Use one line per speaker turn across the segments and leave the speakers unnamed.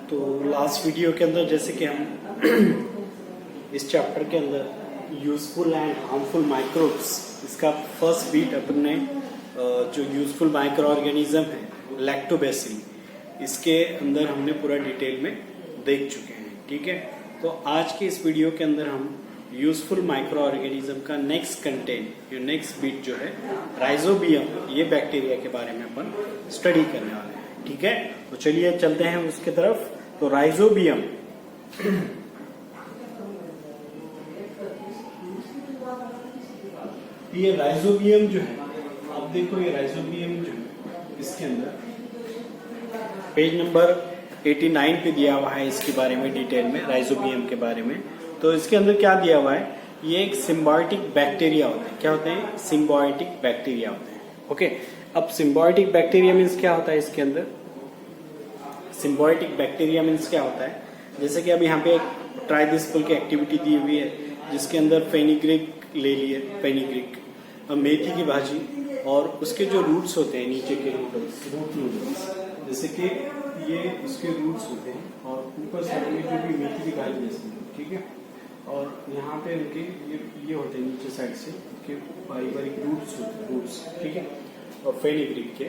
तो last video के अंदर जैसे कि हम इस चैप्टर के अंदर यूजफुल एंड हार्मफुल माइक्रोब्स, इसका फर्स्ट बीट अपन ने जो यूजफुल माइक्रो ऑर्गेनिज्म है लैक्टोबैसिली, इसके अंदर हमने पूरा डिटेल में देख चुके हैं। ठीक है, तो आज के इस वीडियो के अंदर हम यूजफुल माइक्रो ऑर्गेनिज्म का नेक्स्ट कंटेंट, ये नेक्स्ट बीट जो है राइजोबियम, ये बैक्टीरिया के बारे में अपन स्टडी करने वाले हैं। ठीक है, तो चलिए चलते हैं उसके तरफ। तो राइजोबियम ये राइजोबियम जो है, अब देखो ये राइजोबियम जो है इसके अंदर पेज नंबर 89 पे दिया हुआ है इसके बारे में डिटेल में, राइजोबियम के बारे में। तो इसके अंदर क्या दिया हुआ है, ये एक सिम्बायोटिक बैक्टीरिया होते हैं। क्या होते हैं? सिम्बायोटिक बैक्टीरिया होते हैं। ओके, अब सिम्बायोटिक बैक्टीरिया मीन्स क्या होता है इसके अंदर? सिम्बायोटिक बैक्टीरिया मीन्स क्या होता है? जैसे कि अब यहाँ पे एक ट्राइडिस्पल की एक्टिविटी दी हुई है जिसके अंदर फेनिग्रिक ले लिए, फेनिग्रिक, मेथी की भाजी और उसके जो रूट्स होते हैं नीचे के नूडल्स, रूट नूडल्स, जैसे कि ये उसके रूट्स होते हैं और ऊपर साइड में जो भी मेथी की भाजी जैसे, ठीक है, और यहाँ पे उनके ये होते हैं नीचे साइड से के बारीक बारीक रूट्स होते हैं, रूट्स, ठीक है, और फेनिग्रिक के।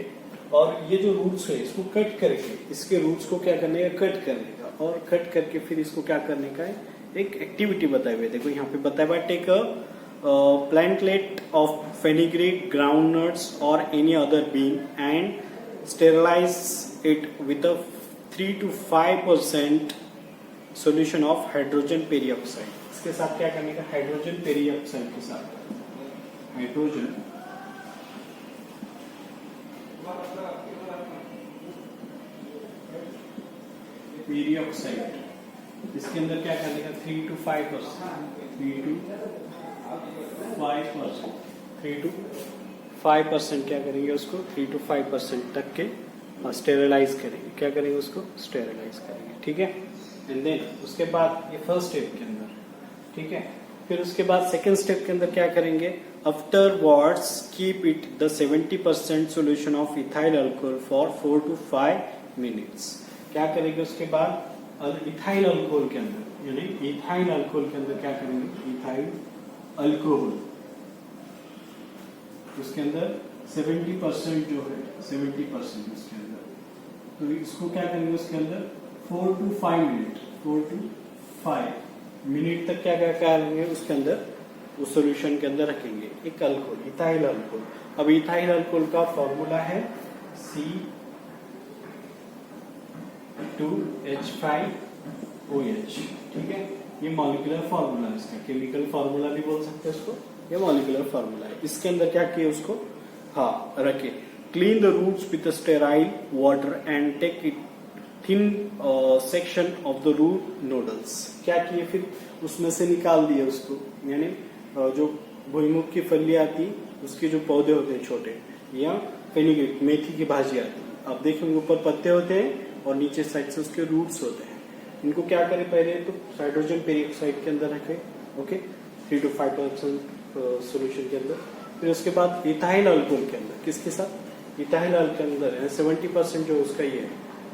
और ये जो रूट्स है इसको कट करके, इसके रूट्स को क्या करने का, कट करने का, और कट करके फिर इसको क्या करने का है, एक एक्टिविटी बताए हुए। देखो यहाँ पे बताया हुआ, take a plantlet of fenugreek, groundnuts or any other bean and sterilize it with a 3 to 5% solution of hydrogen peroxide। इसके साथ क्या करने का, हाइड्रोजन पेरिऑक्साइड के साथ, हाइड्रोजन पेरिऑक्साइड, इसके अंदर क्या करने का, 3 to 5%, 3 to 5% क्या करेंगे उसको, 3 to 5% तक के स्टेरिलाइज करेंगे। क्या करेंगे उसको, स्टेरिलाइज करेंगे। ठीक है, एंड देन उसके बाद ये फर्स्ट स्टेप के अंदर, ठीक है, फिर उसके बाद सेकेंड स्टेप के अंदर क्या करेंगे, after words keep it the 70% solution of ethyl alcohol for 4 to 5 minutes. क्या करेंगे उसके बाद इथाइल अल्कोहल के अंदर, यानी इथाइल अल्कोहल के अंदर क्या करेंगे, इथाइल अल्कोहल, उसके अंदर 70% जो है, 70% उसके अंदर, तो इसको क्या करेंगे उसके अंदर 4 to 5 मिनट, 4 to 5 मिनट तक क्या क्या करेंगे उसके अंदर, उस सॉल्यूशन के अंदर रखेंगे एक अल्कोहल, इथाइल अल्कोहल। अब इथाइल अल्कोहल का फॉर्मूला है C2H5OH। ठीक है, ये मॉलिक्यूलर फॉर्मूला है इसका, केमिकल फॉर्मूला भी बोल सकते हैं इसको, ये मॉलिक्यूलर फॉर्मूला है। इसके अंदर क्या किए उसको, हाँ रखे, clean the roots with sterile water and take it thin section of the root nodules. क्या किए, फिर उसमें से निकाल दिए उसको, यानी जो भुईमुख की फली आती, उसके जो पौधे होते हैं छोटे, या फेनिग्रिक, मेथी की भाजी आती, अब देखेंगे ऊपर पत्ते होते हैं और नीचे साइड से उसके रूट्स होते हैं। इनको क्या करें, पहले तो हाइड्रोजन पेरिऑक्साइड के अंदर रखें, ओके, 3 to 5% सोल्यूशन के अंदर, फिर उसके बाद इथाइल अल्कोहल के अंदर, किसके साथ, इथाइल अल्कोहल के अंदर 70% जो उसका ये है,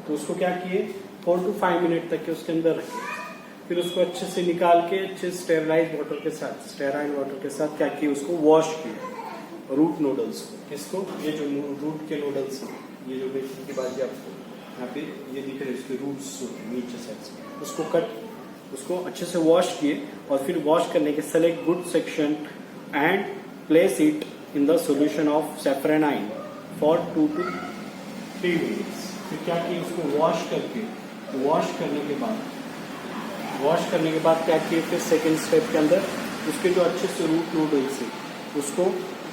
तो उसको क्या किए 4 to 5 मिनट तक के उसके अंदर रखे, फिर उसको अच्छे से निकाल के अच्छे स्टेरलाइज वाटर के साथ, स्टेराइल वाटर के साथ क्या किए, उसको वॉश किए रूट नूडल्स को, किसको, ये जो रूट के नूडल्स हैं, ये जो मेथी की भाजी आपको यहाँ पे ये दिख रहे हैं, उसके रूट्स नीचे साइड से, उसको उसको अच्छे से वॉश किए, और फिर वॉश करने के select good section and place it in the solution of safranin for 2 to 3 minutes. फिर क्या किए, उसको वॉश करके, वॉश करने के बाद क्या किए, फिर सेकेंड स्टेप के अंदर उसके जो अच्छे से रूट नूडल्स है उसको,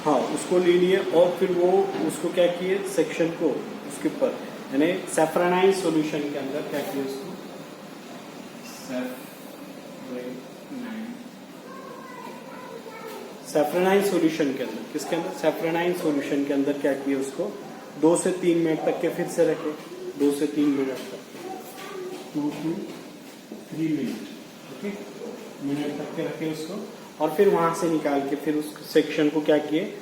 हाँ उसको ले लिए, और फिर वो उसको क्या किए, सेक्शन को उसके ऊपर, यानी सैफ्रेनाइन सॉल्यूशन के अंदर क्या किए उसको, सैफ्रेनाइन सॉल्यूशन के अंदर, किसके अंदर, सैफ्रेनाइन सॉल्यूशन के अंदर क्या किए, उसको 2 से 3 मिनट तक के फिर से रखे, 2 से 3 मिनट तक, 2 to 3 मिनट, ओके, मिनट तक के रखे उसको, और फिर वहां से निकाल के फिर उस सेक्शन को क्या किए,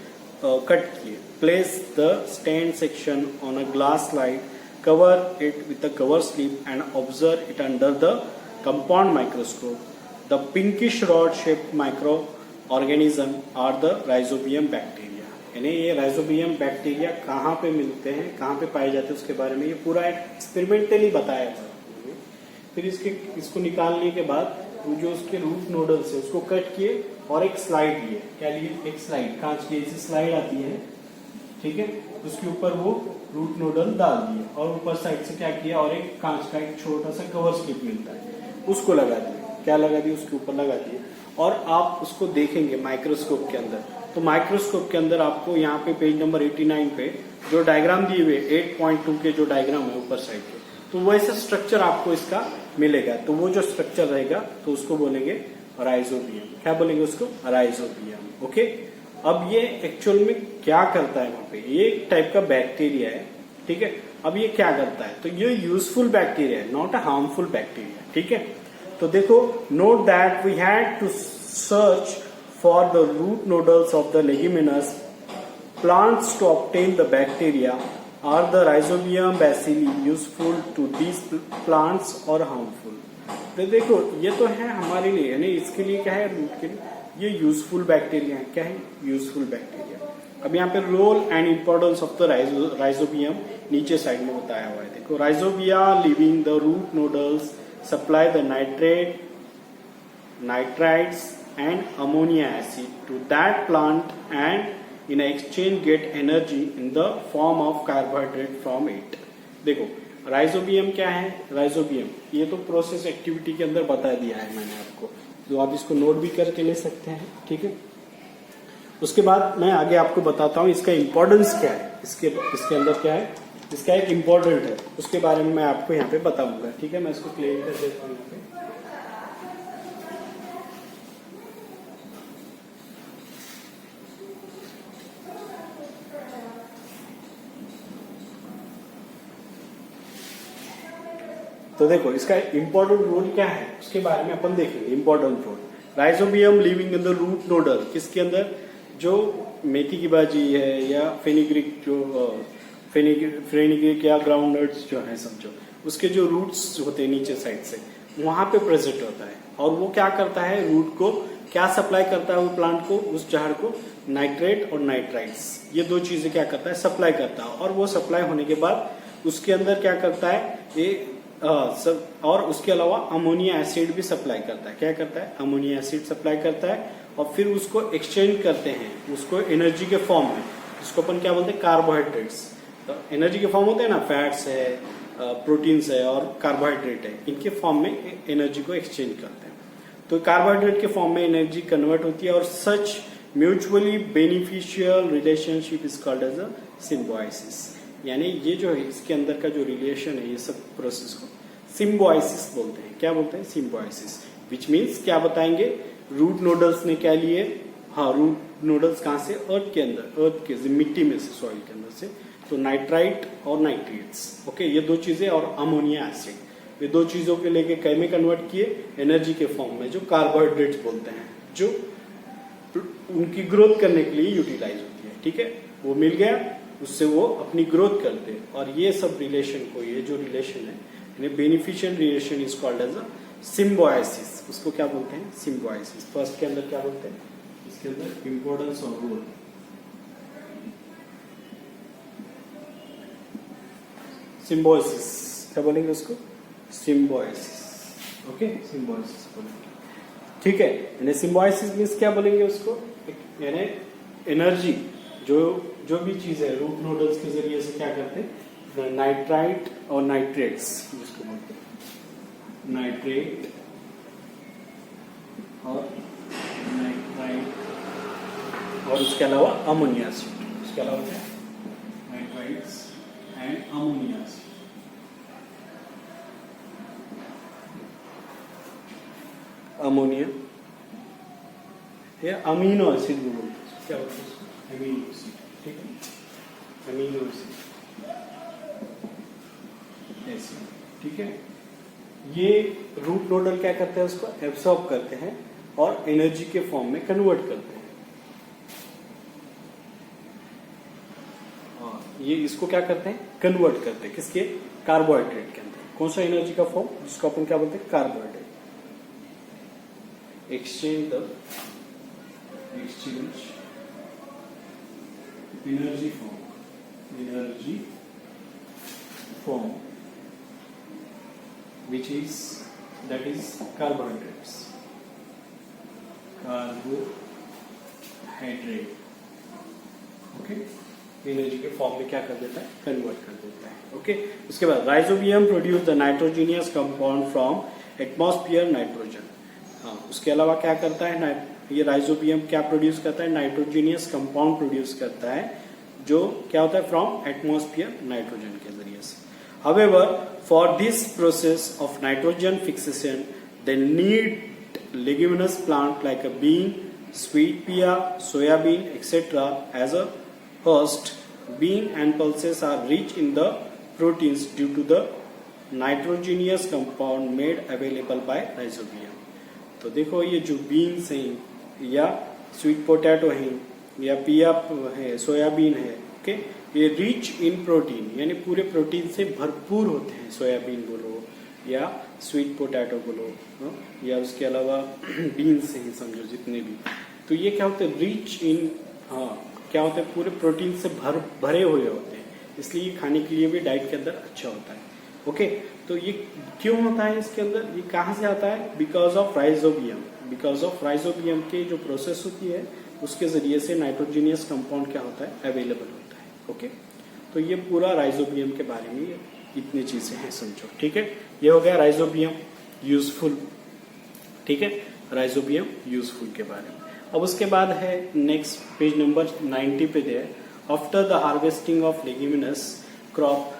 कट किए। Place the stand section on a glass slide cover it with a cover slip and observe it under the compound microscope. The pinkish rod-shaped microorganism are the rhizobium bacteria. यानी ये rhizobium bacteria कहाँ पे मिलते हैं, कहाँ पे पाए जाते हैं, उसके बारे में ये पूरा एक्सपेरिमेंटली बताया था। फिर इसको निकालने के बाद वो जो उसके रूट नोडल्स है उसको कट किए और एक स्लाइड लिए। क्या लिए? एक स्लाइड, कांच की ऐसी स्लाइड आती है, ठीक है, उसके ऊपर वो रूट नोडल डाल दिए और ऊपर साइड से क्या किया, और एक कांच का एक छोटा सा कवर स्लिप मिलता है उसको लगा दिया। क्या लगा दिया? उसके ऊपर लगा दिए। और आप उसको देखेंगे माइक्रोस्कोप के अंदर, तो माइक्रोस्कोप के अंदर आपको यहाँ पे पेज नंबर 89 पे जो डायग्राम दिए हुए 8.2 के जो डायग्राम है ऊपर साइड के, तो वैसा स्ट्रक्चर आपको इसका मिलेगा। तो वो जो स्ट्रक्चर रहेगा तो उसको बोलेंगे राइजोबियम। क्या बोलेंगे उसको? राइजोबियम। ओके, अब ये एक्चुअल में क्या करता है वहां पे? ये एक टाइप का बैक्टीरिया है, ठीक है। अब ये क्या करता है? तो ये यूजफुल बैक्टीरिया है, नॉट अ हार्मफुल बैक्टीरिया, ठीक है। तो देखो, note that we had to search for the root nodules of the leguminous plants to obtain the bacteria. Are the rhizobium bacilli useful to these plants or harmful? तो देखो, ये तो है हमारे लिए, यानी इसके लिए क्या है, रूट के लिए ये यूजफुल बैक्टीरिया है। क्या है? Useful bacteria. अब यहाँ पे role and importance of the rhizobium नीचे साइड में बताया हुआ है। देखो, rhizobia living the root nodules supply the nitrate, nitrites and ammonia acid to that plant and in exchange get energy in the form of carbohydrate from it. देखो, rhizobium क्या है? Rhizobium ये तो प्रोसेस एक्टिविटी के अंदर बता दिया है मैंने आपको, तो आप इसको नोट भी करके ले सकते हैं, ठीक है। उसके बाद मैं आगे आपको बताता हूँ इसका इंपॉर्टेंस क्या है, इसके अंदर क्या है, इसका एक इंपॉर्टेंट है, उसके बारे में मैं आपको यहाँ पे बताऊंगा, ठीक है। मैं इसको क्लियर कर देता हूँ यहाँ पे। तो देखो, इसका इंपॉर्टेंट रोल क्या है उसके बारे में अपन देखेंगे। Important role, rhizobium living in the root nodal, किसके अंदर? जो मेथी की भाजी है या फेनिग्रिक, जो फेनिग्रिक या ग्राउंड नट्स जो है समझो, उसके जो रूट्स होते हैं नीचे साइड से, वहां पे प्रेजेंट होता है। और वो क्या करता है? रूट को क्या सप्लाई करता है? वो प्लांट को, उस झाड़ को नाइट्रेट और नाइट्राइट्स, ये दो चीजें क्या करता है? सप्लाई करता है। और वो सप्लाई होने के बाद उसके अंदर क्या करता है? ये और उसके अलावा अमोनिया एसिड भी सप्लाई करता है। क्या करता है? अमोनिया एसिड सप्लाई करता है। और फिर उसको एक्सचेंज करते हैं, उसको एनर्जी के फॉर्म में, जिसको अपन क्या बोलते हैं? कार्बोहाइड्रेट्स। तो एनर्जी के फॉर्म होते हैं ना, फैट्स है, प्रोटीन्स है और कार्बोहाइड्रेट है, इनके फॉर्म में एनर्जी को एक्सचेंज करते हैं। तो कार्बोहाइड्रेट के फॉर्म में एनर्जी कन्वर्ट होती है और such mutually beneficial relationship is called as a symbiosis. यानी ये जो है इसके अंदर का जो रिलेशन है, ये सब प्रोसेस को सिम्बायोसिस बोलते हैं। क्या बोलते हैं? सिम्बायोसिस। विच मीन्स क्या बताएंगे? रूट नोडल्स ने क्या लिए? हाँ, रूट नोडल्स कहाँ से? अर्थ के अंदर, अर्थ के मिट्टी में से, सॉइल के अंदर से। तो नाइट्राइट और नाइट्रेट्स, ओके, ये दो चीजें, और अमोनिया एसिड, ये दो चीजों के लेके कै में कन्वर्ट किए? एनर्जी के फॉर्म में, जो कार्बोहाइड्रेट्स बोलते हैं, जो उनकी ग्रोथ करने के लिए यूटिलाइज होती है, ठीक है। वो मिल गया, उससे वो अपनी ग्रोथ करते हैं। और ये सब रिलेशन को, ये जो रिलेशन है, beneficial relation is called as a symbiosis. उसको क्या बोलते हैं? सिम्बायोसिस। फर्स्ट के अंदर क्या बोलते हैं? इसके अंदर इंपॉर्टेंस और रोल, सिम्बायोसिस। क्या बोलेंगे उसको? सिम्बायोसिस। ओके, सिम्बायोसिस बोलेंगे, ठीक है। यानी सिम्बायोसिस मीन्स क्या बोलेंगे उसको? यानी एनर्जी, जो भी चीज है रूट नोडल्स के जरिए से क्या करते हैं? नाइट्राइट और नाइट्रेट्स, जिसको बोलते हैं नाइट्रेट और नाइट्राइट, और उसके अलावा अमोनिया एसिड, उसके अलावा क्या? Nitrites and ammonia acid. Ammonia या अमीनो एसिड भी बोलते हैं। क्या बोलते हैं? अमीनो एसिड, ठीक है, अमीनो एसिड, ठीक है। ये रूट नोडल क्या करते हैं? उसको एब्सॉर्ब करते हैं और एनर्जी के फॉर्म में कन्वर्ट करते हैं। और ये इसको क्या करते हैं? कन्वर्ट करते हैं, किसके? कार्बोहाइड्रेट के अंदर। कौन सा एनर्जी का फॉर्म, जिसको अपन क्या बोलते हैं, carbohydrate. exchange energy form which is that is carbohydrates, okay, energy के फॉर्म में क्या कर देता है, कन्वर्ट कर देता है। ओके, उसके बाद rhizobium produce the nitrogenous compound from atmosphere nitrogen. हाँ, उसके अलावा क्या करता है, ये राइजोबियम क्या प्रोड्यूस करता है, नाइट्रोजीनियस कंपाउंड प्रोड्यूस करता है, जो क्या होता है, फ्रॉम एटमॉस्फेयर नाइट्रोजन के जरिए से। However, for this process of nitrogen fixation, they need leguminous plant like a bean, sweet pea, soybean, etc. as a host. Bean and pulses are rich in the proteins due to the nitrogenous compound made available by rhizobium. तो देखो ये जो beans हैं या sweet potato हैं या पिया है, सोयाबीन है, ओके, ये रिच इन प्रोटीन यानी पूरे प्रोटीन से भरपूर होते हैं। सोयाबीन बोलो या स्वीट पोटैटो बोलो या उसके अलावा बीन्स हैं, समझो जितने भी, तो ये क्या होते हैं, रिच इन, हाँ क्या होते हैं, पूरे प्रोटीन से भरे हुए होते हैं, इसलिए ये खाने के लिए भी डाइट के अंदर अच्छा होता है। ओके, तो ये क्यों होता है इसके अंदर, ये कहाँ से आता है, because of rhizobium. Because of rhizobium के जो प्रोसेस होती है उसके जरिए से नाइट्रोजीनियस कंपाउंड क्या होता है, अवेलेबल होता है। ओके, तो ये पूरा राइजोबियम के बारे में इतनी चीजें हैं, समझो। ठीक है, ये हो गया राइजोबियम यूजफुल। ठीक है, राइजोबियम यूजफुल के बारे में। अब उसके बाद है नेक्स्ट पेज नंबर 90 पे दे, after the harvesting of leguminous crop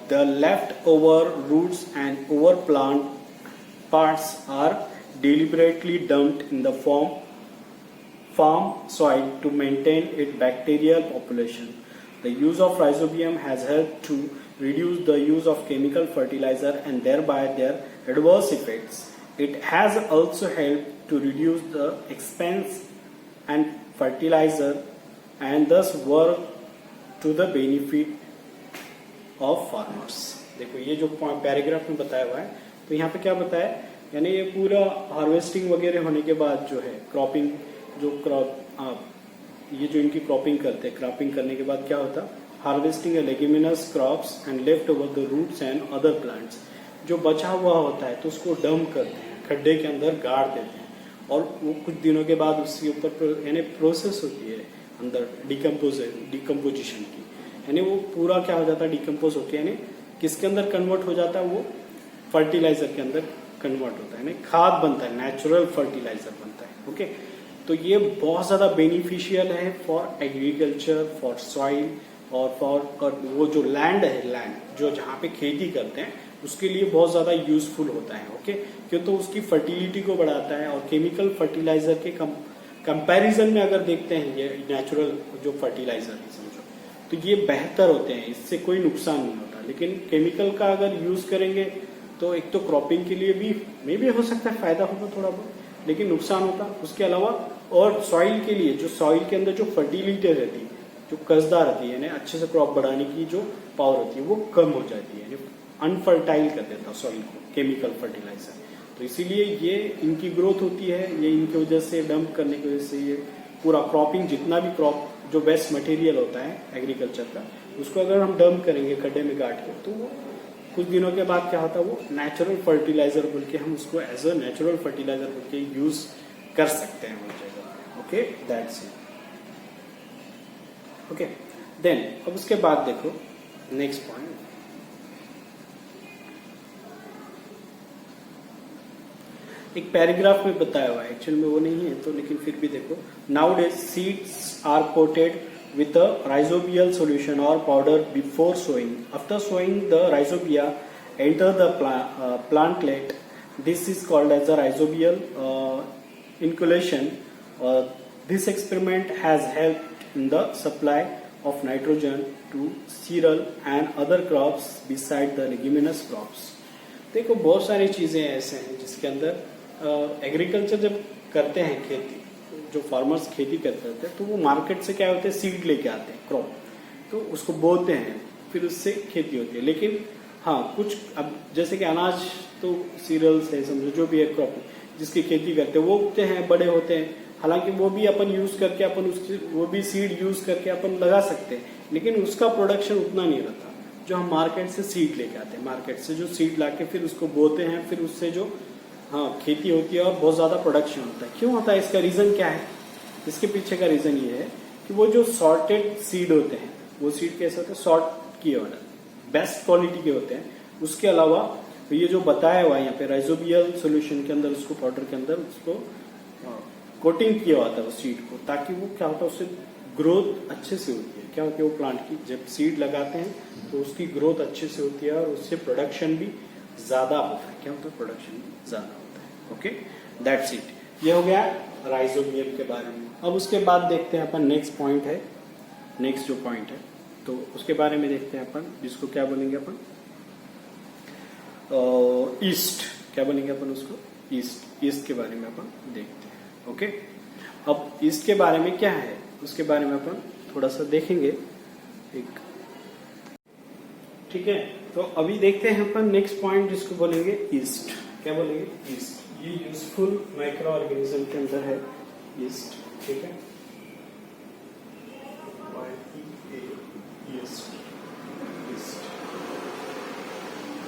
the leftover roots and overplant parts are deliberately dumped in the farm soil to maintain its bacterial population. The use of rhizobium has helped to reduce the use of chemical fertilizer and thereby their adverse effects. It has also helped to reduce the expense and fertilizer and thus work to the benefit of farmers. देखो ये जो paragraph में बताया हुआ है, तो यहाँ पे क्या बताया, यानी ये पूरा हार्वेस्टिंग वगैरह होने के बाद जो है क्रॉपिंग, जो ये जो इनकी क्रॉपिंग करते हैं, क्रॉपिंग करने के बाद क्या होता, harvesting leguminous crops and left over the roots and other plants, जो बचा हुआ होता है तो उसको डंप करते हैं, खड्डे के अंदर गाड़ देते हैं, और वो कुछ दिनों के बाद उसके ऊपर यानी प्रोसेस होती है अंदर डिकम्पोजिशन की, यानी वो पूरा क्या हो जाता है, डिकम्पोज होके यानी किसके अंदर कन्वर्ट हो जाता है, वो फर्टिलाइजर के अंदर कन्वर्ट होता है, यानी खाद बनता है, नेचुरल फर्टिलाइजर बनता है। ओके, तो ये बहुत ज्यादा बेनिफिशियल है फॉर एग्रीकल्चर, फॉर सॉइल और फॉर वो जो लैंड है, लैंड जो जहाँ पे खेती करते हैं उसके लिए बहुत ज्यादा यूजफुल होता है। ओके, क्यों, तो उसकी फर्टिलिटी को बढ़ाता है, और केमिकल फर्टिलाइजर के कंपैरिजन में अगर देखते हैं ये नेचुरल जो फर्टिलाइजर है, समझो, तो ये बेहतर होते हैं, इससे कोई नुकसान नहीं होता। लेकिन केमिकल का अगर यूज करेंगे तो एक तो क्रॉपिंग के लिए भी मे भी हो सकता है फायदा होगा थोड़ा बहुत, लेकिन नुकसान होता। उसके अलावा और सॉइल के लिए, जो सॉइल के अंदर जो फर्टिलिटी रहती है, जो कसदार रहती है, यानी अच्छे से क्रॉप बढ़ाने की जो पावर होती है वो कम हो जाती है, यानी अनफर्टाइल कर देता सॉइल को केमिकल फर्टिलाइजर। तो इसीलिए ये इनकी ग्रोथ होती है, ये इनकी वजह से डंप करने की वजह से ये पूरा क्रॉपिंग, जितना भी क्रॉप जो बेस्ट मटेरियल होता है एग्रीकल्चर का, उसको अगर हम डंप करेंगे खड्डे में गाड़ के, तो वो कुछ दिनों के बाद क्या होता है, वो नेचुरल फर्टिलाइजर बोल के हम उसको एज अ नेचुरल फर्टिलाइजर बोल के यूज कर सकते हैं वो जगह। Okay, that's it. Okay, then अब उसके बाद देखो नेक्स्ट पॉइंट, एक पैराग्राफ में बताया हुआ है, एक्चुअल में वो नहीं है तो, लेकिन फिर भी देखो, nowadays seeds are coated with a rhizobial solution or powder before sowing. After sowing, the rhizobia enter the plantlet. This is called as a rhizobial inoculation. This experiment has helped in the supply of nitrogen to cereal and other crops beside the leguminous crops. देखो बहुत सारी चीजें ऐसे हैं जिसके अंदर agriculture जब करते हैं, खेती जो फार्मर्स खेती करते हैं, तो वो मार्केट से क्या होते हैं, सीड लेके आते हैं, क्रॉप, तो उसको बोते हैं, फिर उससे खेती होती है। लेकिन हाँ कुछ, अब जैसे कि अनाज तो सीरियल्स है, समझो जो भी है क्रॉप जिसकी खेती करते हैं वो उगते हैं, बड़े होते हैं, हालांकि वो भी अपन यूज करके अपन उसकी वो भी सीड यूज करके अपन लगा सकते हैं, लेकिन उसका प्रोडक्शन उतना नहीं रहता जो हम मार्केट से सीड लेके आते हैं। मार्केट से जो सीड लाके फिर उसको बोते हैं, फिर उससे जो खेती होती है और बहुत ज्यादा प्रोडक्शन होता है। क्यों होता है, इसका रीजन क्या है? इसके पीछे का रीजन ये है कि वो जो सॉर्टेड सीड होते हैं, वो सीड कैसे होते हैं, सॉर्ट किए हुए, बेस्ट क्वालिटी के होते हैं। उसके अलावा ये जो बताया हुआ है यहाँ पे राइजोबियल सोल्यूशन के अंदर, उसको पाउडर के अंदर उसको कोटिंग किया होता है उस सीड को, ताकि वो क्या होता है उससे ग्रोथ अच्छे से होती है। क्या होती है वो प्लांट की, जब सीड लगाते हैं तो उसकी ग्रोथ अच्छे से होती है और उससे प्रोडक्शन भी ज्यादा होता है। क्या होता है, प्रोडक्शन भी ज्यादा होता है। Okay, that's it. ये हो गया राइजोबियम के बारे में। अब उसके बाद देखते हैं अपन नेक्स्ट पॉइंट है, नेक्स्ट जो पॉइंट है तो उसके बारे में देखते हैं अपन, जिसको क्या बोलेंगे अपन, ईस्ट। क्या बोलेंगे अपन उसको, ईस्ट। ईस्ट के बारे में अपन देखते हैं। ओके, अब ईस्ट के बारे में क्या है उसके बारे में अपन थोड़ा सा देखेंगे एक, ठीक है। तो अभी देखते हैं अपन नेक्स्ट पॉइंट जिसको बोलेंगे ईस्ट। क्या बोलेंगे, ईस्ट। ये यूजफुल माइक्रो ऑर्गेनिज्म के अंदर है ईस्ट, ठीक है।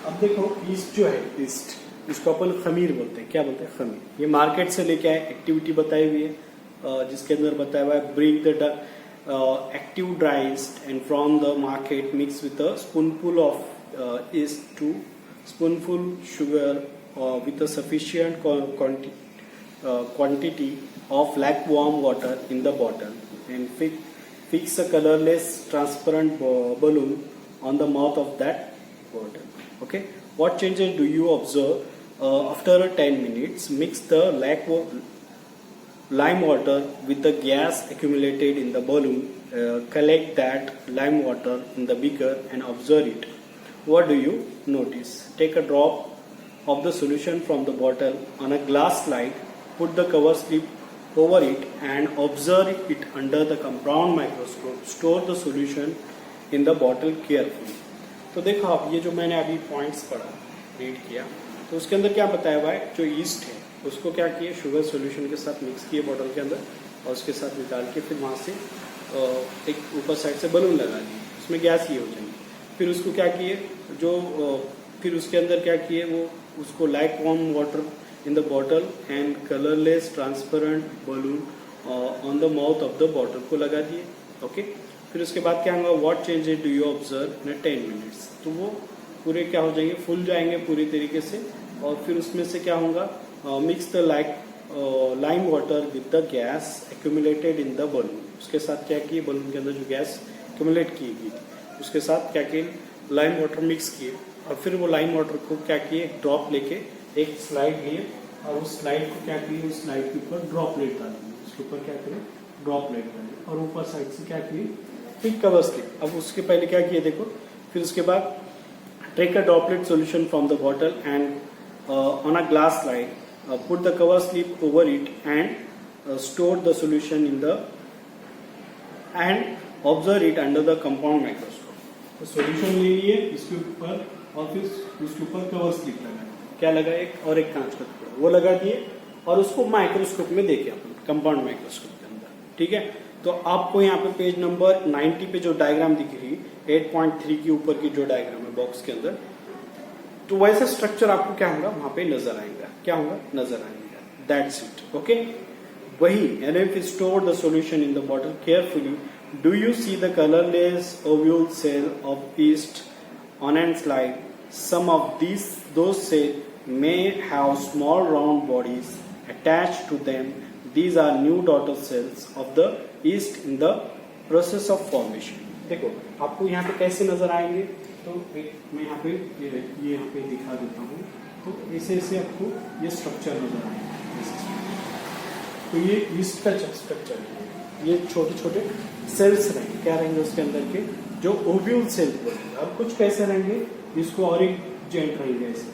अब देखो ईस्ट जो है, ईस्ट इसको अपन खमीर बोलते हैं। क्या बोलते हैं, खमीर। ये मार्केट से लेके आए, एक्टिविटी बताई हुई है जिसके अंदर बताया हुआ है break the active dry yeast and from the market mix with a spoonful of yeast two spoonful sugar with a sufficient quantity of lukewarm water in the bottle and fix a colorless transparent balloon on the mouth of that bottle. Okay, what changes do you observe after 10 minutes? Mix the lime water with the gas accumulated in the balloon. Collect that lime water in the beaker and observe it. What do you notice? Take a drop of the solution from the bottle on a glass slide, put the cover slip over it and observe it under the compound microscope. Store the solution in the bottle carefully. तो देखो आप ये जो मैंने अभी points पढ़ा, read किया, तो उसके अंदर क्या बताया हुआ है, जो ईस्ट है उसको क्या किए, शुगर सॉल्यूशन के साथ मिक्स किए बॉटल के अंदर और उसके साथ निकाल के फिर वहाँ से एक ऊपर साइड से बलून लगा दिए, उसमें गैस ये हो जाएंगे। फिर उसको क्या किए, जो फिर उसके अंदर क्या किए, वो उसको like warm water in the bottle and colourless transparent balloon on the mouth of the bottle को लगा दिए। ओके, फिर उसके बाद क्या होगा, what changes do you observe in 10 minutes, तो वो पूरे क्या हो जाएंगे, फुल जाएंगे पूरी तरीके से। और फिर उसमें से क्या होगा, mix the lime water with the gas accumulated in the balloon. उसके साथ क्या किए, बलून के अंदर जो गैस एक्यूमुलेट की गई थी उसके साथ क्या किए, लाइम वाटर मिक्स किए और फिर वो लाइम वाटर को क्या किए, एक ड्रॉप लेके एक स्लाइड लिए और उस स्लाइड को क्या किए, उस स्लाइड के ऊपर ड्रॉपलेट डालेंगे, उसके ऊपर क्या करें, ड्रॉपलेट डालें और ऊपर साइड से क्या किए, पिक कवर स्लिप। अब उसके पहले क्या किए देखो, फिर उसके बाद take a droplet solution from the bottle and on a glass slide put the cover slip over it and store the solution in the and observe it under the compound microscope. तो solution ले लिए इसके ऊपर और फिर उसके ऊपर cover slip लगा, क्या लगा, एक और एक कांच का टुकड़ा वो लगा दिए और उसको माइक्रोस्कोप में देखे अपन, कंपाउंड माइक्रोस्कोप के अंदर, ठीक है। तो आपको यहाँ पे पेज नंबर 90 पे जो डायग्राम दिख रही 8.3 के ऊपर की जो डायग्राम है बॉक्स के अंदर, तो वैसे स्ट्रक्चर आपको क्या होगा वहां पे नजर आएगा, क्या होगा, नजर आएगा। That's it. ओके, वही and if you store the solution in the bottle carefully, do you see the colourless ovule cell of yeast on and slide? Some of those cells may have small round bodies attached to them. These are new daughter cells of the yeast in the process of formation. देखो आपको यहाँ पे कैसे नजर आएंगे, तो मैं यहाँ पे ये यहाँ पे दिखा देता हूँ। तो ऐसे आपको ये स्ट्रक्चर नजर आएगा। तो ये ईस्ट का स्ट्रक्चर है, ये छोटे छोटे सेल्स रहेंगे, क्या रहेंगे उसके अंदर के, जो ओव्यूल सेल बोलते हैं। और कुछ कैसे रहेंगे, इसको और एक जेंट रहेंगे ऐसे,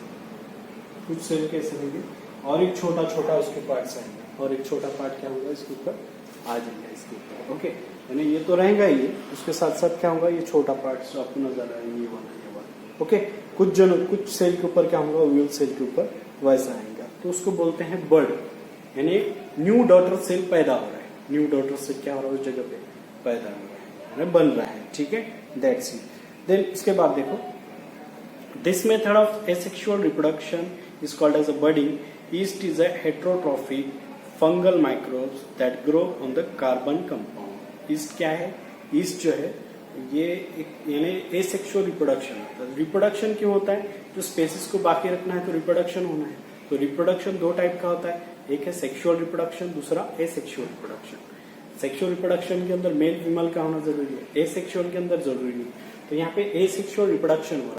कुछ सेल कैसे रहेंगे और एक छोटा छोटा उसके पार्ट रहेंगे और एक छोटा पार्ट क्या होगा इसके ऊपर आ जाएगा इसके ऊपर। ओके, यानी ये तो रहेगा ही, उसके साथ साथ क्या होगा, ये छोटा पार्ट जो आपको नजर आ रहा है ये वाला। ओके, कुछ सेल के ऊपर क्या होगा, ओव्यूल सेल के ऊपर वैसा आएगा, तो उसको बोलते हैं बर्ड, यानी न्यू डॉटर सेल पैदा हो रहा है, न्यू डॉटर सेल क्या हो रहा है उस जगह पे पैदा हो रहा है, बन रहा है, ठीक है, दैट्स इट। देन इसके बाद देखो, this method of asexual reproduction is called as a budding. Yeast is a heterotrophic fungal microbes that grow on the carbon compound. Yeast क्या है, ईस्ट जो है ये यानी एसेक्सुअल रिप्रोडक्शन होता है। रिप्रोडक्शन क्यों होता है, जो स्पेसिस को बाकी रखना है तो रिप्रोडक्शन होना है, तो रिप्रोडक्शन दो टाइप का होता है, एक है सेक्सुअल रिप्रोडक्शन, दूसरा एसेक्सुअल रिप्रोडक्शन। सेक्सुअल रिप्रोडक्शन के अंदर मेल फीमेल का होना जरूरी है, एसेक्सुअल के अंदर जरूरी नहीं, तो यहाँ पे एसेक्सुअल रिप्रोडक्शन हो रहा है।